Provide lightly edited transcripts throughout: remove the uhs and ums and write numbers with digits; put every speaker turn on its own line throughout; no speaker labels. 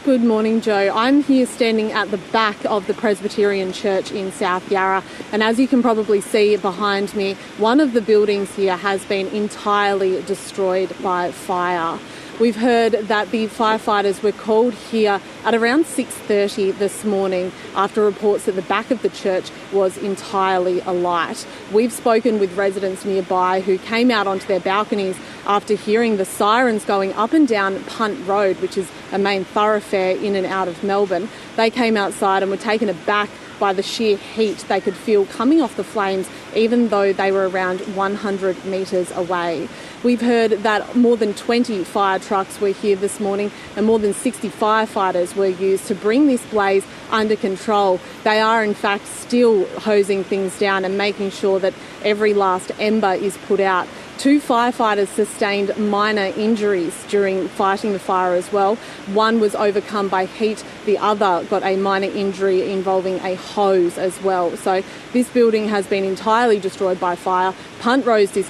Good morning, Joe. I'm here standing at the back of the Presbyterian Church in South Yarra, and as you can probably see behind me, one of the buildings here has been entirely destroyed by fire. We've heard that the firefighters were called here at around 6:30 this morning after reports that the back of the church was entirely alight. We've spoken with residents nearby who came out onto their balconies after hearing the sirens going up and down Punt Road, which is a main thoroughfare in and out of Melbourne. They came outside and were taken aback by the sheer heat they could feel coming off the flames, even though they were around 100 metres away. We've heard that more than 20 fire trucks were here this morning and more than 60 firefighters were used to bring this blaze under control. They are in fact still hosing things down and making sure that every last ember is put out. 2 firefighters sustained minor injuries during fighting the fire as well. One was overcome by heat, the other got a minor injury involving a hose as well. So this building has been entirely destroyed by fire. Punt Road is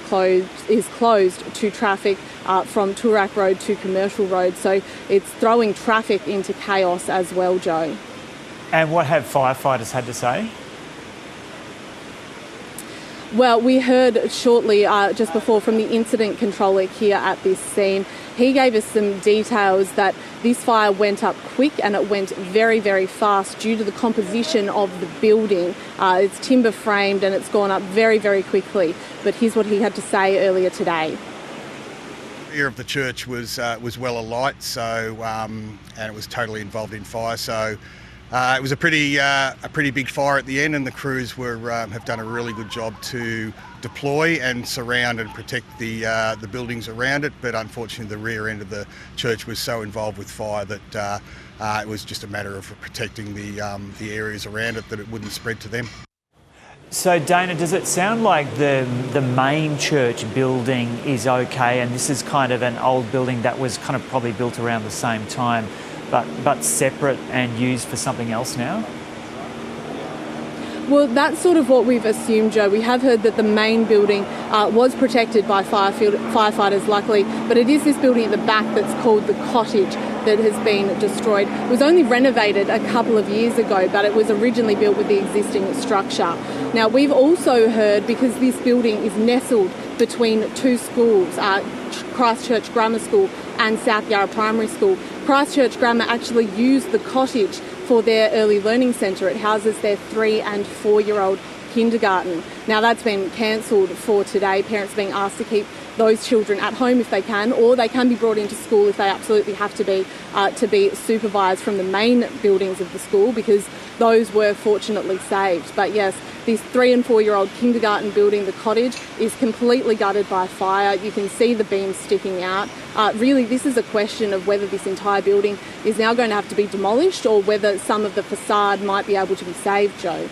closed to traffic from Toorak Road to Commercial Road, so it's throwing traffic into chaos as well, Joe.
And what have firefighters had to say?
Well, we heard shortly, just before, from the incident controller here at this scene. He gave us some details that this fire went up quick and it went very, very fast due to the composition of the building. It's timber framed and it's gone up very, very quickly. But here's what he had to say earlier today.
The rear of the church was well alight, so and it was totally involved in fire. So it was a pretty big fire at the end, and the crews have done a really good job to deploy and surround and protect the buildings around it. But unfortunately, the rear end of the church was so involved with fire that it was just a matter of protecting the areas around it that it wouldn't spread to them.
So Dana, does it sound like the main church building is okay, and this is kind of an old building that was kind of probably built around the same time, but separate and used for something else now?
Well, that's sort of what we've assumed, Joe. We have heard that the main building was protected by firefighters, luckily, but it is this building at the back that's called the Cottage that has been destroyed. It was only renovated a couple of years ago, but it was originally built with the existing structure. Now, we've also heard, because this building is nestled between 2 schools, Christchurch Grammar School and South Yarra Primary School, Christchurch Grammar actually used the cottage for their early learning centre. It houses their 3- and 4-year-old kindergarten. Now that's been cancelled for today. Parents are being asked to keep those children at home if they can, or they can be brought into school if they absolutely have to be supervised from the main buildings of the school, because those were fortunately saved. But yes, this 3- and 4-year-old kindergarten building, the Cottage, is completely gutted by fire. You can see the beams sticking out. Really, this is a question of whether this entire building is now going to have to be demolished or whether some of the facade might be able to be saved, Joe.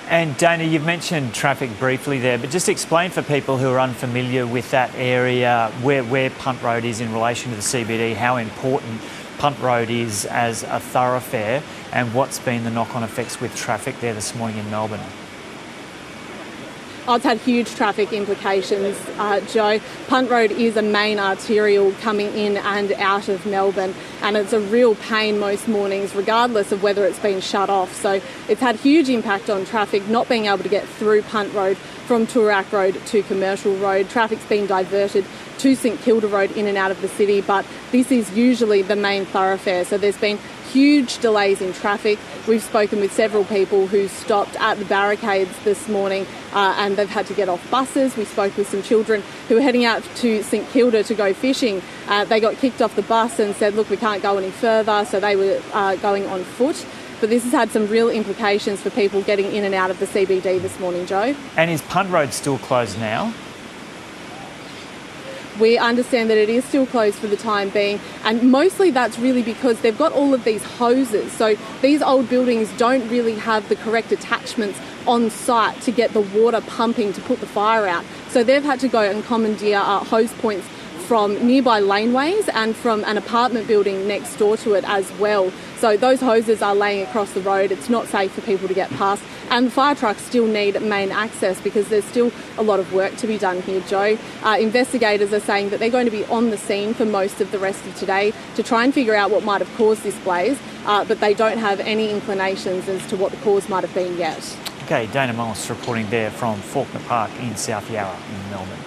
And Dana, you've mentioned traffic briefly there, but just explain for people who are unfamiliar with that area where Punt Road is in relation to the CBD, how important Punt Road is as a thoroughfare, and what's been the knock-on effects with traffic there this morning in Melbourne.
Oh, it's had huge traffic implications, Joe. Punt Road is a main arterial coming in and out of Melbourne, and it's a real pain most mornings, regardless of whether it's been shut off. So it's had huge impact on traffic, not being able to get through Punt Road from Toorak Road to Commercial Road. Traffic's been diverted to St Kilda Road in and out of the city, but this is usually the main thoroughfare. So there's been huge delays in traffic. We've spoken with several people who stopped at the barricades this morning and they've had to get off buses. We spoke with some children who were heading out to St Kilda to go fishing. They got kicked off the bus and said, look, we can't go any further, so they were going on foot. But this has had some real implications for people getting in and out of the CBD this morning, Joe.
And is Punt Road still closed now?
We understand that it is still closed for the time being, and mostly that's really because they've got all of these hoses. So these old buildings don't really have the correct attachments on site to get the water pumping to put the fire out. So they've had to go and commandeer hose points from nearby laneways and from an apartment building next door to it as well. So those hoses are laying across the road. It's not safe for people to get past. And the fire trucks still need main access because there's still a lot of work to be done here, Joe. Investigators are saying that they're going to be on the scene for most of the rest of today to try and figure out what might have caused this blaze, but they don't have any inclinations as to what the cause might have been yet.
Okay, Dana Moss reporting there from Faulkner Park in South Yarra in Melbourne.